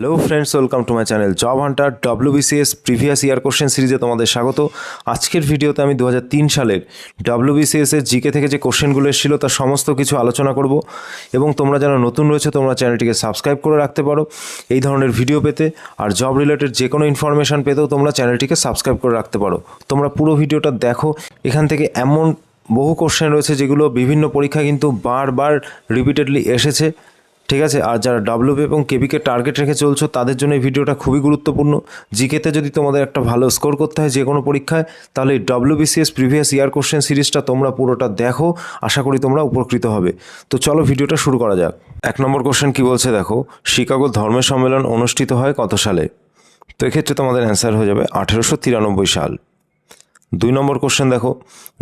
Hello friends, welcome to my channel job Hunter WBCS previous year question সিরিজে তোমাদের স্বাগত। আজকের ভিডিওতে আমি 2003 সালের ডব্লিউবিসিএস এর জিকে থেকে যে কোশ্চেনগুলো এসেছিল তার সমস্ত কিছু আলোচনা করব এবং তোমরা যারা নতুন রয়েছে তোমরা চ্যানেলটিকে সাবস্ক্রাইব করে রাখতে পারো এই ধরনের ভিডিও পেতে। আর জব রিলেটেড যে কোনো ইনফরমেশান পেতেও তোমরা চ্যানেলটিকে সাবস্ক্রাইব করে রাখতে পারো। তোমরা পুরো ভিডিওটা দেখো, এখান থেকে এমন বহু কোশ্চেন রয়েছে যেগুলো বিভিন্ন পরীক্ষায় কিন্তু বারবার রিপিটেডলি এসেছে, ঠিক আছে। আর যারা ডাব্লিউবি এবং কেবিকে টার্গেট রেখে চলছো তাদের জন্য এই ভিডিওটা খুবই গুরুত্বপূর্ণ। জিকেতে যদি তোমাদের একটা ভালো স্কোর করতে হয় যে কোনো পরীক্ষায়, তাহলে এই ডব্লিউবিসিএস প্রিভিয়াস ইয়ার কোশ্চেন সিরিজটা তোমরা পুরোটা দেখো, আশা করি তোমরা উপকৃত হবে। তো চলো ভিডিওটা শুরু করা যাক। 1 নম্বর কোশ্চেন কি বলছে দেখো, শিকাগো ধর্মের সম্মেলন অনুষ্ঠিত হয় কত সালে? তো এক্ষেত্রে তোমাদের অ্যান্সার হয়ে যাবে 1893 সাল। 2 নম্বর কোশ্চেন দেখো,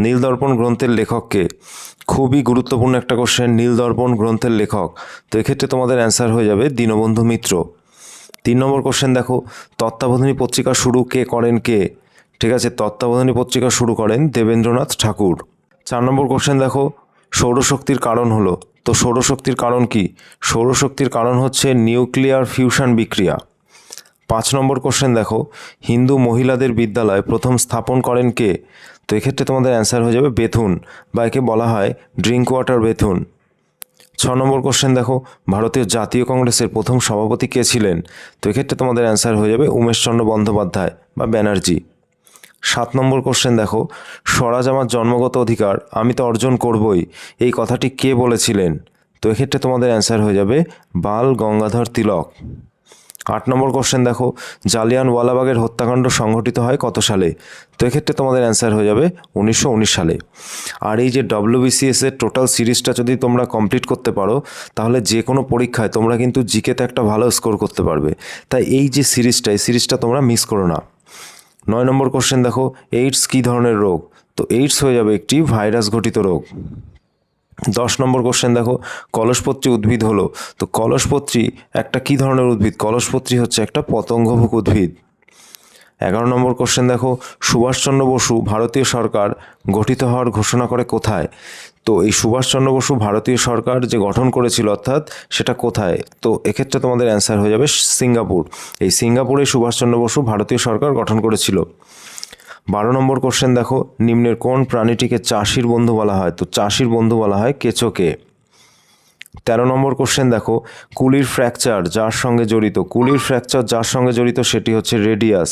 নীলদর্পণ গ্রন্থের লেখককে? খুবই গুরুত্বপূর্ণ একটা কোশ্চেন, নীলদর্পণ গ্রন্থের লেখক। তো এক্ষেত্রে তোমাদের অ্যান্সার হয়ে যাবে দীনবন্ধু মিত্র। 3 নম্বর কোশ্চেন দেখো, তত্ত্বাবধানী পত্রিকা শুরু করেন কে? ঠিক আছে, তত্ত্বাবধানী পত্রিকা শুরু করেন দেবেন্দ্রনাথ ঠাকুর। 4 নম্বর কোশ্চেন দেখো, সৌরশক্তির কারণ হলো? তো সৌরশক্তির কারণ কি? সৌরশক্তির কারণ হচ্ছে নিউক্লিয়ার ফিউশন বিক্রিয়া। 5 নম্বর কোশ্চেন দেখো, হিন্দু মহিলাদের বিদ্যালয় প্রথম স্থাপন করেন কে? তো এক্ষেত্রে তোমাদের অ্যান্সার হয়ে যাবে বেথুন, বা একে বলা হয় ড্রিঙ্ক ওয়াটার বেথুন। 6 নম্বর কোশ্চেন দেখো, ভারতীয় জাতীয় কংগ্রেসের প্রথম সভাপতি কে ছিলেন? তো এক্ষেত্রে তোমাদের অ্যান্সার হয়ে যাবে উমেশচন্দ্র বন্দ্যোপাধ্যায় বা ব্যানার্জি। 7 নম্বর কোশ্চেন দেখো, স্বরাজ আমার জন্মগত অধিকার, আমি তো অর্জন করবই, এই কথাটি কে বলেছিলেন? তো এক্ষেত্রে তোমাদের অ্যান্সার হয়ে যাবে বাল গঙ্গাধর তিলক। 8 নম্বর কোশ্চেন দেখো, জালিয়ানওয়ালাবাগের হত্যাকাণ্ড সংঘটিত হয় কত সালে? তো এক্ষেত্রে তোমাদের অ্যান্সার হয়ে যাবে 1919 সালে। আর এই যে ডব্লিউবিসিএস এর টোটাল সিরিজটা যদি তোমরা কমপ্লিট করতে পারো, তাহলে যে কোনো পরীক্ষায় তোমরা কিন্তু জিকেতে একটা ভালো স্কোর করতে পারবে। তাই এই যে সিরিজটা, এই সিরিজটা তোমরা মিস করো না। 9 নম্বর কোশ্চেন দেখো, এইডস কী ধরনের রোগ? তো এইডস হয়ে যাবে একটি ভাইরাস ঘটিত রোগ। 10 নম্বর কোশ্চেন দেখো, কলসপত্রী উদ্ভিদ হলো? তো কলসপত্রী একটা কী ধরনের উদ্ভিদ? কলসপত্রী হচ্ছে একটা পতঙ্গভুক উদ্ভিদ। 11 নম্বর কোশ্চেন দেখো, সুভাষচন্দ্র বসু ভারতীয় সরকার গঠিত হওয়ার ঘোষণা করে কোথায়? তো এই সুভাষচন্দ্র বসু ভারতীয় সরকার যে গঠন করেছিল অর্থাৎ সেটা কোথায়? তো এক্ষেত্রে তোমাদের অ্যান্সার হয়ে যাবে সিঙ্গাপুর। এই সিঙ্গাপুরে সুভাষচন্দ্র বসু ভারতীয় সরকার গঠন করেছিল। 12 নম্বর কোশ্চেন দেখো, নিম্নের কোন প্রাণীটিকে চাষির বন্ধু বলা হয়? তো চাষির বন্ধু বলা হয় কেঁচোকে। 13 নম্বর কোশ্চেন দেখো, কুলির ফ্র্যাকচার যার সঙ্গে জড়িত? কুলির ফ্র্যাকচার যার সঙ্গে জড়িত সেটি হচ্ছে রেডিয়াস।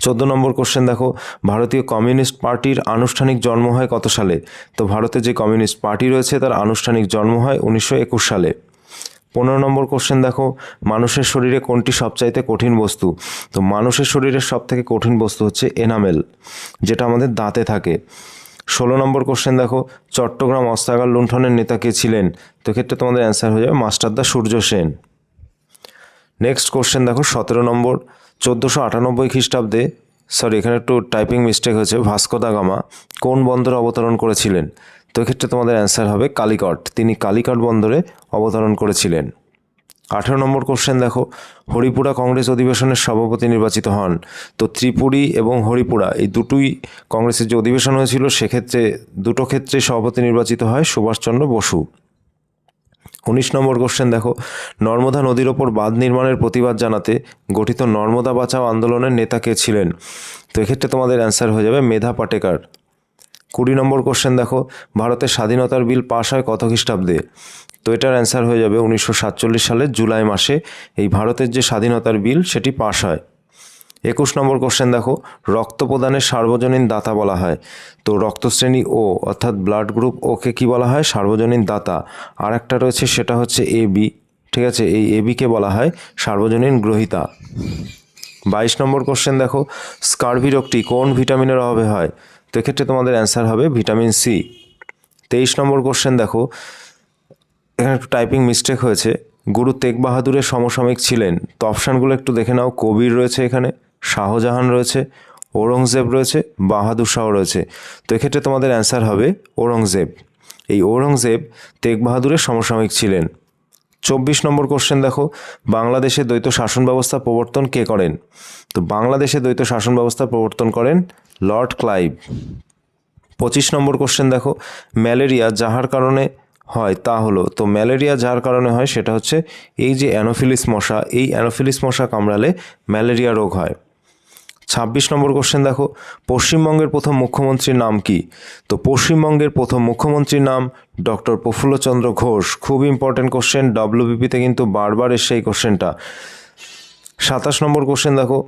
14 নম্বর কোশ্চেন দেখো, ভারতীয় কমিউনিস্ট পার্টির আনুষ্ঠানিক জন্ম হয় কত সালে? তো ভারতে যে কমিউনিস্ট পার্টি রয়েছে তার আনুষ্ঠানিক জন্ম হয় 1921 সালে। 15 নম্বর কোশ্চেন দেখো, মানুষের শরীরে কোনটি সবচাইতে কঠিন বস্তু? তো মানুষের শরীরের সবথেকে কঠিন বস্তু হচ্ছে এনামেল, যেটা আমাদের দাঁতে থাকে। 16 নম্বর কোশ্চেন দেখো, চট্টগ্রাম অস্ত্রাগার লুণ্ঠনের নেতা কে ছিলেন? তো ক্ষেত্রে তোমাদের অ্যান্সার হয়ে যাবে মাস্টারদা সূর্য সেন। নেক্সট কোশ্চেন দেখো 17 নম্বর, 1498 খ্রিস্টাব্দে, সরি এখানে একটু টাইপিং মিস্টেক হয়েছে, ভাস্কো দা গামা কোন বন্দরে অবতরণ করেছিলেন? তো এক্ষেত্রে তোমাদের অ্যান্সার হবে কালিকট, তিনি কালিকট বন্দরে অবতরণ করেছিলেন। 18 নম্বর কোশ্চেন দেখো, হরিপুরা কংগ্রেস অধিবেশনের সভাপতি নির্বাচিত হন? তো ত্রিপুরী এবং হরিপুরা এই দুটোই কংগ্রেসের যে অধিবেশন হয়েছিল সেক্ষেত্রে দুটো ক্ষেত্রে সভাপতি নির্বাচিত হয় সুভাষচন্দ্র বসু। 19 নম্বর কোশ্চেন দেখো, নর্মদা নদীর ওপর বাঁধ নির্মাণের প্রতিবাদ জানাতে গঠিত নর্মদা বাঁচাও আন্দোলনের নেতা কে ছিলেন? তো এক্ষেত্রে তোমাদের অ্যান্সার হয়ে যাবে মেধা পাটেকার। 20 নম্বর কোশ্চেন দেখো, ভারতের স্বাধীনতার বিল পাশ হয় কত খ্রিস্টাব্দে? তো এটার অ্যান্সার হয়ে যাবে 1947 সালের জুলাই মাসে এই ভারতের যে স্বাধীনতার বিল সেটি পাশ হয়। 21 নম্বর কোশ্চেন দেখো, রক্ত প্রদানের সার্বজনীন দাতা বলা হয়? তো রক্তশ্রেণী ও অর্থাৎ ব্লাড গ্রুপ ওকে কি বলা হয়? সার্বজনীন দাতা। আর একটা রয়েছে সেটা হচ্ছে এবি, ঠিক আছে, এই এবিকে বলা হয় সার্বজনীন গ্রহীতা। 22 নম্বর কোশ্চেন দেখো, স্কারভি রোগটি কোন ভিটামিনের অভাবে হয়? তো এক্ষেত্রে তোমাদের অ্যান্সার হবে ভিটামিন সি। 23 নম্বর কোশ্চেন দেখো, এখানে একটু টাইপিং মিস্টেক হয়েছে, গুরু তেগ বাহাদুরের সমসাময়িক ছিলেন? তো অপশানগুলো একটু দেখে নাও, কবির রয়েছে এখানে, শাহজাহান রয়েছে, ঔরঙ্গজেব রয়েছে, বাহাদুর শাহ রয়েছে। তো এক্ষেত্রে তোমাদের অ্যান্সার হবে ঔরঙ্গজেব। এই ঔরঙ্গজেব তেগ বাহাদুরের সমসাময়িক ছিলেন। 24 নম্বর কোশ্চেন দেখো, বাংলাদেশে দ্বৈত শাসন ব্যবস্থা প্রবর্তন কে করেন? তো বাংলাদেশে দ্বৈত শাসন ব্যবস্থা প্রবর্তন করেন লর্ড ক্লাইভ। 25 নম্বর কোশ্চেন দেখো, ম্যালেরিয়া যাহার কারণে হয় তা হলো, তো ম্যালেরিয়া যার কারণে হয় সেটা হচ্ছে এই যে অ্যানোফিলিস মশা, এই অ্যানোফিলিস মশা কামড়ালে ম্যালেরিয়া রোগ হয়। 26 নম্বর কোশ্চেন দেখো, পশ্চিমবঙ্গের প্রথম মুখ্যমন্ত্রীর নাম কি? তো পশ্চিমবঙ্গের প্রথম মুখ্যমন্ত্রীর নাম ডক্টর প্রফুল্লচন্দ্র ঘোষ। খুব ইম্পর্টেন্ট কোশ্চেন, ডব্লিউবিপিতে কিন্তু বারবার এসে এই কোশ্চেনটা। 27 নম্বর কোশ্চেন দেখো,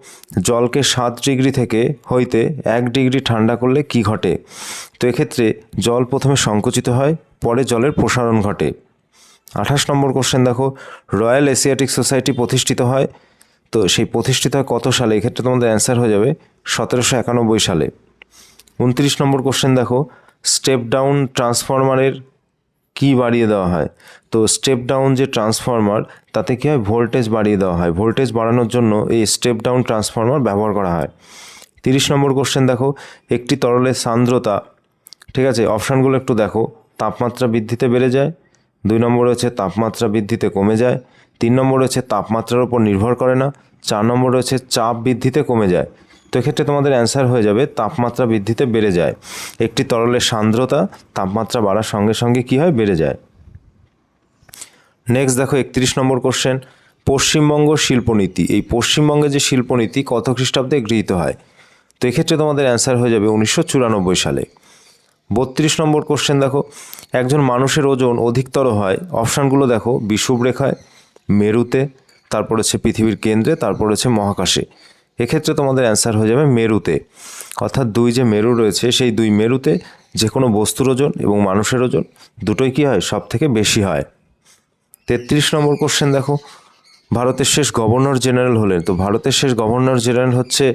জলকে 7 ডিগ্রি থেকে হইতে 1 ডিগ্রি ঠান্ডা করলে কি ঘটে? তো এক্ষেত্রে জল প্রথমে সংকুচিত হয়, পরে জলের প্রসারণ ঘটে। 28 নম্বর কোশ্চেন দেখো, রয়্যাল এশিয়াটিক সোসাইটি প্রতিষ্ঠিত হয়, তো সেই প্রতিষ্ঠিত হয় কত সালে? এক্ষেত্রে তোমাদের অ্যান্সার হয়ে যাবে 1791 সালে। 29 নম্বর কোশ্চেন দেখো, স্টেপ ডাউন ট্রান্সফরমারের কি বাড়িয়ে দেওয়া হয়? তো স্টেপ ডাউন যে ট্রান্সফরমার তাতে কী হয়, ভোল্টেজ বাড়িয়ে দেওয়া হয়। ভোল্টেজ বাড়ানোর জন্য এই স্টেপ ডাউন ট্রান্সফরমার ব্যবহার করা হয়। 30 নম্বর কোশ্চেন দেখো, একটি তরলের সান্দ্রতা, ঠিক আছে, অপশানগুলো একটু দেখো। তাপমাত্রা বৃদ্ধিতে বেড়ে যায়, 2 নম্বর হচ্ছে তাপমাত্রা বৃদ্ধিতে কমে যায়, 3 নম্বর হচ্ছে তাপমাত্রার উপর নির্ভর করে না, 4 নম্বর হচ্ছে চাপ বৃদ্ধিতে কমে যায়। তো এক্ষেত্রে তোমাদের অ্যান্সার হয়ে যাবে তাপমাত্রা বৃদ্ধিতে বেড়ে যায়। একটি তরলের সান্দ্রতা তাপমাত্রা বাড়ার সঙ্গে সঙ্গে কী হয়, বেড়ে যায়। নেক্সট দেখো 31 নম্বর কোশ্চেন, পশ্চিমবঙ্গ শিল্পনীতি, এই পশ্চিমবঙ্গে যে শিল্পনীতি কত খ্রিস্টাব্দে গৃহীত হয়? তো এক্ষেত্রে তোমাদের অ্যান্সার হয়ে যাবে 1994 সালে। 32 নম্বর কোশ্চেন দেখো, একজন মানুষের ওজন অধিকতর হয়, অপশানগুলো দেখো, বিষুবরেখায়, মেরুতে, তারপর হচ্ছে পৃথিবীর কেন্দ্রে, তারপর হচ্ছে মহাকাশে। এক্ষেত্রে তোমাদের অ্যান্সার হয়ে যাবে মেরুতে, অর্থাৎ 2 যে মেরু রয়েছে সেই 2 মেরুতে যে কোনো বস্তুর ওজন এবং মানুষের ওজন দুটোই কী হয়, সব থেকে বেশি হয়। 33 নম্বর কোশ্চেন দেখো, ভারতের শেষ গভর্নর জেনারেল হলেন? তো ভারতের শেষ গভর্নর জেনারেল হচ্ছে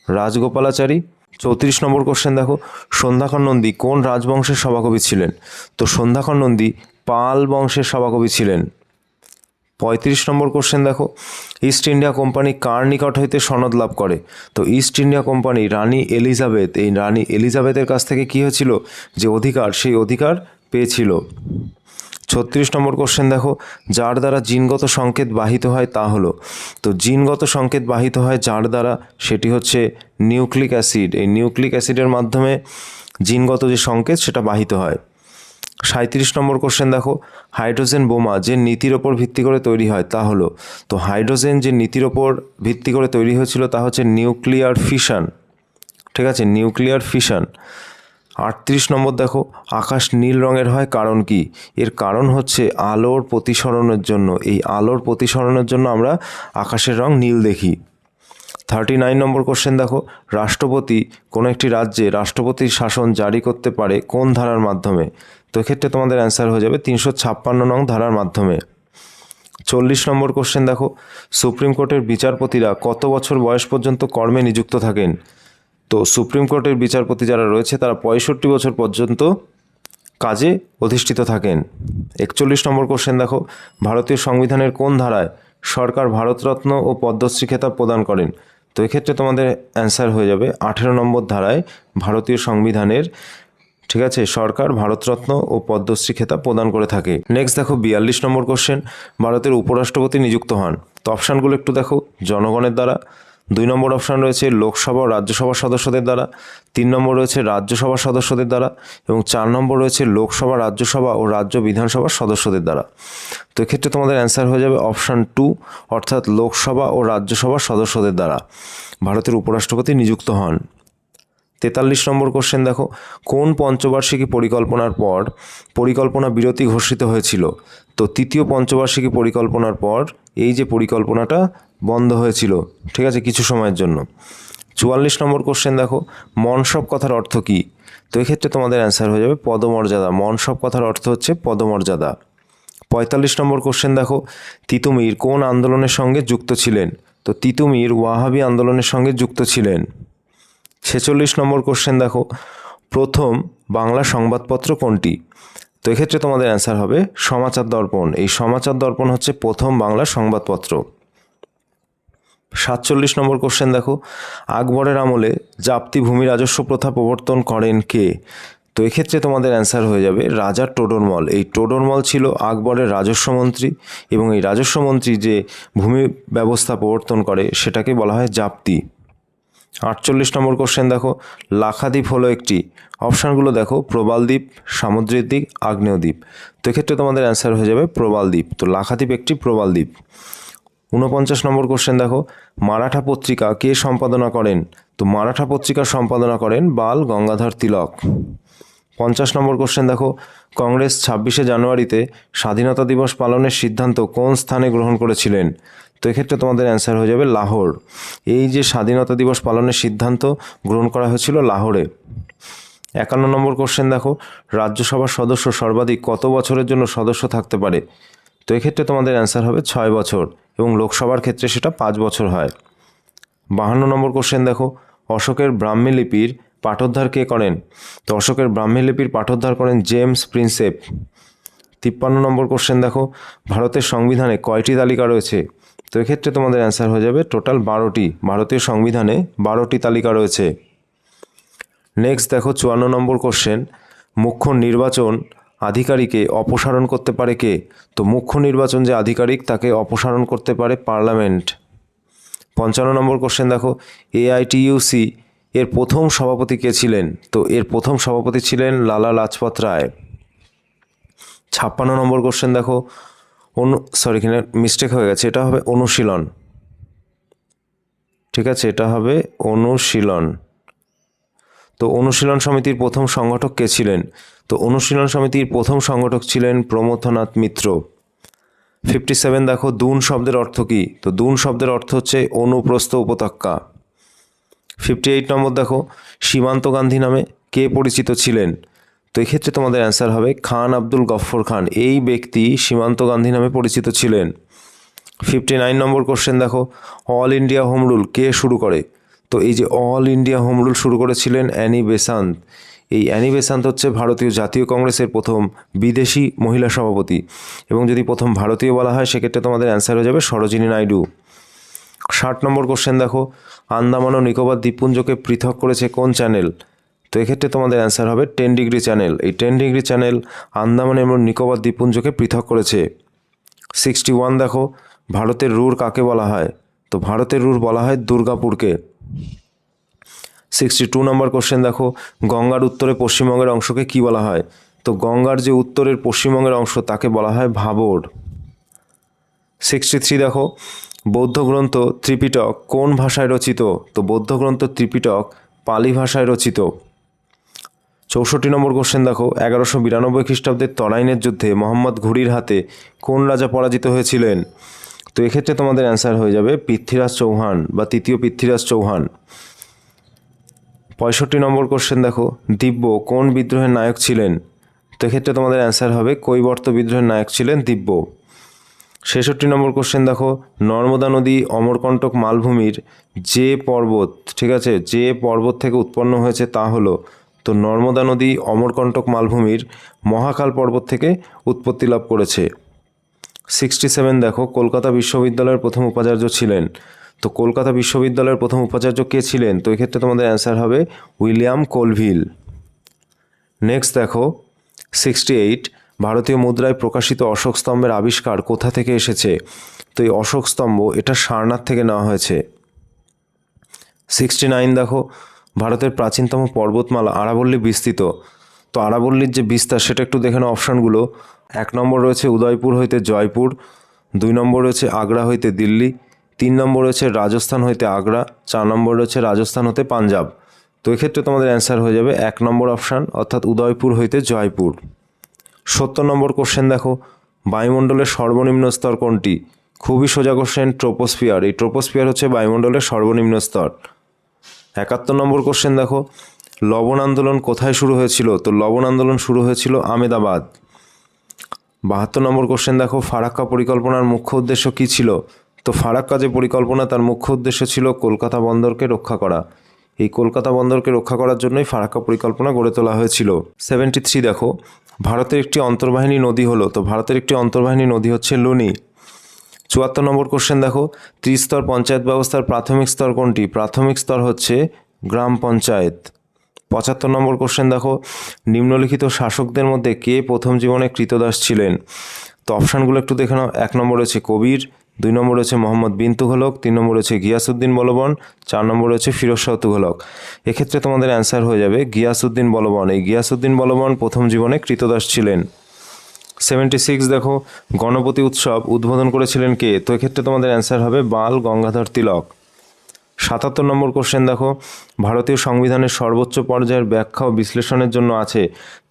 রাজগোপালাচারী। 34 নম্বর কোশ্চেন দেখো, সন্ধ্যাকর নন্দী কোন রাজবংশের সভাকবি ছিলেন? তো সন্ধ্যাকর নন্দী পাল বংশের সভাকবি ছিলেন। 35 নম্বর কোশ্চেন দেখো, ইস্ট ইন্ডিয়া কোম্পানি কার নিকট হইতে সনদ লাভ করে? তো ইস্ট ইন্ডিয়া কোম্পানি রানী এলিজাবেথ, এই রানী এলিজাবেথের কাছ থেকে কী হয়েছিল, যে অধিকার, সেই অধিকার পেয়েছিল। 36 নম্বর কোশ্চেন দেখো, যার দ্বারা জিনগত সংকেত বাহিত হয় তা হলো? তো জিনগত সংকেত বাহিত হয় যার দ্বারা, সেটি হচ্ছে নিউক্লিক অ্যাসিড। এই নিউক্লিক অ্যাসিডের মাধ্যমে জিনগত যে সংকেত সেটা বাহিত হয়। 37 নম্বর কোশ্চেন দেখো, হাইড্রোজেন বোমা যে নীতির ওপর ভিত্তি করে তৈরি হয় তা হলো? তো হাইড্রোজেন যে নীতির ওপর ভিত্তি করে তৈরি হয়েছিল তা হচ্ছে নিউক্লিয়ার ফিশন, ঠিক আছে, নিউক্লিয়ার ফিশন। 38 নম্বর দেখো, আকাশ নীল রঙের হয় কারণ কি? এর কারণ হচ্ছে আলোর প্রতিসরণের জন্য। এই আলোর প্রতিসরণের জন্য আমরা আকাশের রং নীল দেখি। 39 নম্বর কোশ্চেন দেখো, রাষ্ট্রপতি কোনো একটি রাজ্যে রাষ্ট্রপতির শাসন জারি করতে পারে কোন ধারার মাধ্যমে? তো এক্ষেত্রে তোমাদের অ্যান্সার হয়ে যাবে 356 নং ধারার মাধ্যমে। 40 নম্বর কোশ্চেন দেখো, সুপ্রিম কোর্টের বিচারপতিরা কত বছর বয়স পর্যন্ত কর্মে নিযুক্ত থাকেন? তো সুপ্রিম কোর্টের বিচারপতি যারা রয়েছে তারা 65 বছর পর্যন্ত কাজে অধিষ্ঠিত থাকেন। 41 নম্বর কোশ্চেন দেখো, ভারতীয় সংবিধানের কোন ধারায় সরকার ভারতরত্ন ও পদ্মশ্রী খেতাব প্রদান করেন? তো এক্ষেত্রে তোমাদের অ্যান্সার হয়ে যাবে 18 নম্বর ধারায় ভারতীয় সংবিধানের, ঠিক আছে, সরকার ভারতরত্ন ও পদ্মশ্রী খেতাব প্রদান করে থাকে। নেক্সট দেখো 42 নম্বর কোশ্চেন, ভারতের উপরাষ্ট্রপতি নিযুক্ত হন? তো অপশানগুলো একটু দেখো, জনগণের দ্বারা, 2 নম্বর অপশান রয়েছে লোকসভা ও রাজ্যসভার সদস্যদের দ্বারা, 3 নম্বর রয়েছে রাজ্যসভার সদস্যদের দ্বারা এবং 4 নম্বর রয়েছে লোকসভা, রাজ্যসভা ও রাজ্য বিধানসভার সদস্যদের দ্বারা। তো এক্ষেত্রে তোমাদের অ্যান্সার হয়ে যাবে অপশান 2, অর্থাৎ লোকসভা ও রাজ্যসভার সদস্যদের দ্বারা ভারতের উপরাষ্ট্রপতি নিযুক্ত হন। 43 নম্বর কোশ্চেন দেখো, কোন পঞ্চবার্ষিকী পরিকল্পনার পর পরিকল্পনা বিরতি ঘোষিত হয়েছিল? তো তৃতীয় পঞ্চবার্ষিকী পরিকল্পনার পর এই যে পরিকল্পনাটা বন্ধ হয়েছিল, ঠিক আছে, কিছু সময়ের জন্য। 44 নম্বর কোশ্চেন দেখো, মনসব কথার অর্থ কী? তো এক্ষেত্রে তোমাদের অ্যান্সার হয়ে যাবে পদমর্যাদা। মনসব কথার অর্থ হচ্ছে পদমর্যাদা। 45 নম্বর কোশ্চেন দেখো, তিতুমির কোন আন্দোলনের সঙ্গে যুক্ত ছিলেন? তো তিতুমির ওয়াহাবি আন্দোলনের সঙ্গে যুক্ত ছিলেন। 46 নম্বর কোশ্চেন দেখো, প্রথম বাংলা সংবাদপত্র কোনটি? তো এক্ষেত্রে তোমাদের অ্যান্সার হবে সমাচার দর্পণ। এই সমাচার দর্পণ হচ্ছে প্রথম বাংলা সংবাদপত্র। 47 নম্বর কোশ্চেন দেখো, আকবরের আমলে জাপ্তি ভূমি রাজস্ব প্রথা প্রবর্তন করেন কে? তো এক্ষেত্রে তোমাদের অ্যান্সার হয়ে যাবে রাজা টোডরমল। এই টোডরমল ছিল আকবরের রাজস্ব মন্ত্রী এবং এই রাজস্ব মন্ত্রী যে ভূমি ব্যবস্থা প্রবর্তন করে সেটাকে বলা হয় জাপ্তি। 48 নম্বর কোশ্চেন দেখো, লাক্ষাদ্বীপ হলো একটি, অপশানগুলো দেখো, প্রবাল দ্বীপ, সামুদ্রিক দ্বীপ, আগ্নেয় দ্বীপ। তো এক্ষেত্রে তোমাদের অ্যান্সার হয়ে যাবে প্রবাল দ্বীপ। তো লাক্ষাদ্বীপ একটি প্রবাল দ্বীপ। 49 নম্বর কোশ্চেন দেখো, মারাঠা পত্রিকা কে সম্পাদনা করেন? তো মারাঠা পত্রিকা সম্পাদনা করেন বাল গঙ্গাধর তিলক। 50 নম্বর কোশ্চেন দেখো, কংগ্রেস 26শে জানুয়ারিতে স্বাধীনতা দিবস পালনের সিদ্ধান্ত কোন স্থানে গ্রহণ করেছিলেন? তো এক্ষেত্রে তোমাদের অ্যান্সার হয়ে যাবে লাহোর। এই যে স্বাধীনতা দিবস পালনের সিদ্ধান্ত গ্রহণ করা হয়েছিল লাহোরে। 51 নম্বর কোশ্চেন দেখো, রাজ্যসভার সদস্য সর্বাধিক কত বছরের জন্য সদস্য থাকতে পারে? তো এক্ষেত্রে তোমাদের অ্যান্সার হবে 6 বছর এবং লোকসভার ক্ষেত্রে সেটা 5 বছর হয়। 52 নম্বর কোশ্চেন দেখো, অশোকের ব্রাহ্মী লিপির পাঠোদ্ধার কে করেন? তো অশোকের ব্রাহ্মী লিপির পাঠোদ্ধার করেন জেমস প্রিন্সেপ। 53 নম্বর কোশ্চেন দেখো, ভারতের সংবিধানে কয়টি তালিকা রয়েছে? তো এক্ষেত্রে তোমাদের অ্যান্সার হয়ে যাবে টোটাল 12টি। ভারতীয় সংবিধানে 12টি তালিকা রয়েছে। নেক্সট দেখো 54 নম্বর কোশ্চেন, মুখ্য নির্বাচন আধিকারিকে অপসারণ করতে পারে কে? তো মুখ্য নির্বাচন যে আধিকারিক তাকে অপসারণ করতে পারে পার্লামেন্ট। 55 নম্বর কোশ্চেন দেখো, AITUC এর প্রথম সভাপতি কে ছিলেন? তো এর প্রথম সভাপতি ছিলেন লালা লাজপত রায়। 56 নম্বর কোশ্চেন দেখো, এখানে মিস্টেক হয়ে গেছে, এটা হবে অনুশীলন। ঠিক আছে, এটা হবে অনুশীলন। তো অনুশীলন সমিতির প্রথম সংগঠক কে ছিলেন? তো অনুশীলন সমিতির প্রথম সংগঠক ছিলেন প্রমথনাথ মিত্র। 57 দেখো, দুন শব্দের অর্থ কী? তো দুন শব্দের অর্থ হচ্ছে অনুপ্রস্থ উপত্যকা। 58 নম্বর দেখো, সীমান্ত গান্ধী নামে কে পরিচিত ছিলেন? তো এক্ষেত্রে তোমাদের অ্যান্সার হবে খান আব্দুল গফ্ফর খান। এই ব্যক্তি সীমান্ত গান্ধী নামে পরিচিত ছিলেন। 59 নম্বর কোশ্চেন দেখো, অল ইন্ডিয়া হোম রুল কে শুরু করে? তো এই যে অল ইন্ডিয়া হোম রুল শুরু করেছিলেন অ্যানি বেসান্ত। এই অ্যানি বেসান্ত হচ্ছে ভারতীয় জাতীয় কংগ্রেসের প্রথম বিদেশি মহিলা সভাপতি, এবং যদি প্রথম ভারতীয় বলা হয় সেক্ষেত্রে তোমাদের অ্যান্সার হয়ে যাবে সরোজিনী নাইডু। 60 নম্বর কোশ্চেন দেখো, আন্দামান ও নিকোবর দ্বীপপুঞ্জকে পৃথক করেছে কোন চ্যানেল? তো এক্ষেত্রে তোমাদের অ্যান্সার হবে 10 ডিগ্রি চ্যানেল। এই 10 ডিগ্রি চ্যানেল আন্দামান এবং নিকোবর দ্বীপপুঞ্জকে পৃথক করেছে। 61 দেখো, ভারতের রুর কাকে বলা হয়? তো ভারতের রুর বলা হয় দুর্গাপুরকে। 62 নম্বর কোশ্চেন দেখো, গঙ্গার উত্তরে পশ্চিমবঙ্গের অংশকে কি বলা হয়? তো গঙ্গার যে উত্তরের পশ্চিমবঙ্গের অংশ তাকে বলা হয় ভাবর। 63 দেখো, বৌদ্ধ গ্রন্থ ত্রিপিটক কোন ভাষায় রচিত? তো বৌদ্ধ গ্রন্থ ত্রিপিটক পালি ভাষায় রচিত। 64 নম্বর কোশ্চেন দেখো, 1192 খ্রিস্টাব্দের তরাইনের যুদ্ধে মোহাম্মদ ঘুরির হাতে কোন রাজা পরাজিত হয়েছিলেন? তো এক্ষেত্রে তোমাদের অ্যান্সার হয়ে যাবে পৃথ্বীরাজ চৌহান বা তৃতীয় পৃথ্বীরাজ চৌহান। 65 নম্বর কোশ্চেন দেখো, দিব্য কোন বিদ্রোহের নায়ক ছিলেন? তো এক্ষেত্রে তোমাদের অ্যান্সার হবে কৈবর্ত বিদ্রোহের নায়ক ছিলেন দিব্য। 66 নম্বর কোশ্চেন দেখো, নর্মদা নদী অমরকণ্টক মালভূমির যে পর্বত, ঠিক আছে, যে পর্বত থেকে উৎপন্ন হয়েছে তা হলো, তো নর্মদা নদী অমরকণ্টক মালভূমির মহাকাল পর্বত থেকে উৎপত্তি লাভ করেছে। 67 দেখো, কলকাতা বিশ্ববিদ্যালয়ের প্রথম উপাচার্য ছিলেন। তো কলকাতা বিশ্ববিদ্যালয়ের প্রথম উপাচার্য কে ছিলেন? তো এক্ষেত্রে তোমাদের অ্যান্সার হবে উইলিয়াম কোলভিল। নেক্সট দেখো 68, ভারতীয় মুদ্রায় প্রকাশিত অশোক স্তম্ভের আবিষ্কার কোথা থেকে এসেছে? তো এই অশোক স্তম্ভ এটা সারনাথ থেকে নেওয়া হয়েছে। 69 দেখো, ভারতের প্রাচীনতম পর্বতমালা আরাবল্লী বিস্তৃত। তো আরাবল্লীর যে বিস্তার সেটা একটু দেখে নাও অপশানগুলো। 1 নম্বর রয়েছে উদয়পুর হইতে জয়পুর, 2 নম্বর রয়েছে আগ্রা হইতে দিল্লি, 3 নম্বর রয়েছে রাজস্থান হইতে আগ্রা, 4 নম্বর রয়েছে রাজস্থান হতে পাঞ্জাব। তো এক্ষেত্রে তোমাদের অ্যান্সার হয়ে যাবে 1 নম্বর অপশান, অর্থাৎ উদয়পুর হইতে জয়পুর। 70 নম্বর কোশ্চেন দেখো, বায়ুমণ্ডলের সর্বনিম্ন স্তর কোনটি? খুবই সোজা কোশ্চেন, ট্রোপোস্ফিয়ার। এই ট্রোপোস্ফিয়ার হচ্ছে বায়ুমণ্ডলের সর্বনিম্ন স্তর। 71 নম্বর কোশ্চেন দেখো, লবণ আন্দোলন কোথায় শুরু হয়েছিল? তো লবণ আন্দোলন শুরু হয়েছিল আমেদাবাদ। 72 নম্বর কোশ্চেন দেখো, ফারাক্কা পরিকল্পনার মুখ্য উদ্দেশ্য কী ছিল? তো ফারাক্কা যে পরিকল্পনা তার মুখ্য উদ্দেশ্য ছিল কলকাতা বন্দরকে রক্ষা করা। এই কলকাতা বন্দরকে রক্ষা করার জন্যই ফারাক্কা পরিকল্পনা গড়ে তোলা হয়েছিল। 73 দেখো, ভারতের একটি অন্তর্বাহিনী নদী হলো। তো ভারতের একটি অন্তর্বাহিনী নদী হচ্ছে লুনি। 74 নম্বর কোশ্চেন দেখো, ত্রিস্তর পঞ্চায়েত ব্যবস্থার প্রাথমিক স্তর কোনটি? প্রাথমিক স্তর হচ্ছে গ্রাম পঞ্চায়েত। 75 নম্বর কোশ্চেন দেখো, নিম্নলিখিত শাসকদের মধ্যে কে প্রথম জীবনে কৃতদাস ছিলেন? তো অপশানগুলো একটু দেখে নাও। 1 নম্বর রয়েছে কবির, 2 নম্বর রয়েছে মোহাম্মদ বিন তুঘলক, 3 নম্বর রয়েছে গিয়াসউদ্দিন বলবন, 4 নম্বর রয়েছে ফিরোজ শাহ তুঘলক। এক্ষেত্রে তোমাদের অ্যান্সার হয়ে যাবে গিয়াসউদ্দিন বলবন। এই গিয়াসউদ্দিন বলবন প্রথম জীবনে কৃতদাস ছিলেন। 76 দেখো, গণপতি উৎসব উদ্বোধন করেছিলেন কে? তো এক্ষেত্রে তোমাদের অ্যান্সার হবে বাল গঙ্গাধর তিলক। 77 নম্বর কোশ্চেন দেখো, ভারতীয় সংবিধানের সর্বোচ্চ পর্যায়ের ব্যাখ্যা ও বিশ্লেষণের জন্য আছে।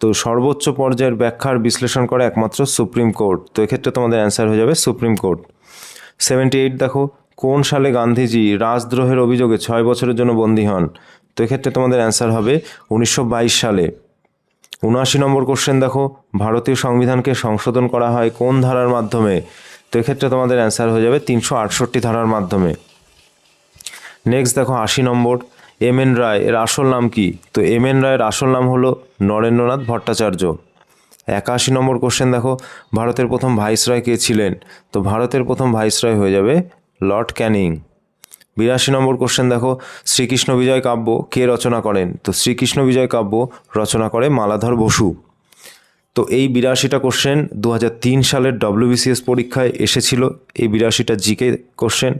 তো সর্বোচ্চ পর্যায়ের ব্যাখ্যার বিশ্লেষণ করে একমাত্র সুপ্রিম কোর্ট। তো এক্ষেত্রে তোমাদের অ্যান্সার হয়ে যাবে সুপ্রিম কোর্ট। 78 দেখো, কোন সালে গান্ধীজি রাজদ্রোহের অভিযোগে 6 বছরের জন্য বন্দী হন? তো এক্ষেত্রে তোমাদের অ্যান্সার হবে 1922 সালে। 79 নম্বর কোশ্চেন দেখো, ভারতীয় সংবিধানকে সংশোধন করা হয় কোন ধারার মাধ্যমে? তো এক্ষেত্রে তোমাদের অ্যান্সার হয়ে যাবে 368 ধারার মাধ্যমে। নেক্সট দেখো 80 নম্বর, এম এন রায় এর আসল নাম কি? তো এম এন রায়ের আসল নাম হলো নরেন্দ্রনাথ ভট্টাচার্য। 81 নম্বর কোশ্চেন দেখো, ভারতের প্রথম ভাইসরয় কে ছিলেন? তো ভারতের প্রথম ভাইসরয় হয়ে যাবে লর্ড ক্যানিং। 82 নম্বর কোশ্চেন দেখো, শ্রীকৃষ্ণ বিজয় কাব্য কে রচনা করেন? তো শ্রীকৃষ্ণ বিজয় কাব্য রচনা করে মালাধর বসু। তো এই 82টা কোশ্চেন 2003 সালের WBCS পরীক্ষায় এসেছিল। এই 82টা জিকে কোশ্চেন।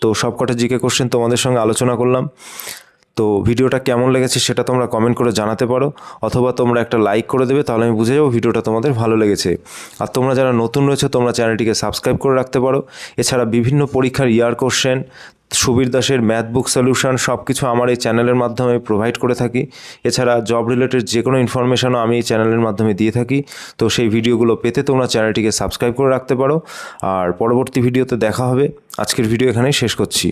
তো সবকটা জিকে কোশ্চেন তোমাদের সঙ্গে আলোচনা করলাম। তো ভিডিওটা কেমন লেগেছে সেটা তোমরা কমেন্ট করে জানাতে পারো, অথবা তোমরা একটা লাইক করে দেবে, তাহলে আমি বুঝে যাবো ভিডিওটা তোমাদের ভালো লেগেছে। আর তোমরা যারা নতুন রয়েছে তোমরা চ্যানেলটিকে সাবস্ক্রাইব করে রাখতে পারো। এছাড়া বিভিন্ন পরীক্ষার ইয়ার কোশ্চেন, সুবীর দাসের ম্যাথ বুক সলিউশন সব কিছু আমার এই চ্যানেলের মাধ্যমে প্রোভাইড করে থাকি। এছাড়া জব রিলেটেড যে কোনো ইনফরমেশনও আমি এই চ্যানেলের মাধ্যমে দিয়ে থাকি। তো সেই ভিডিওগুলো পেতে তোমরা চ্যানেলটিকে সাবস্ক্রাইব করে রাখতে পারো। আর পরবর্তী ভিডিওতে দেখা হবে। আজকের ভিডিও এখানেই শেষ করছি।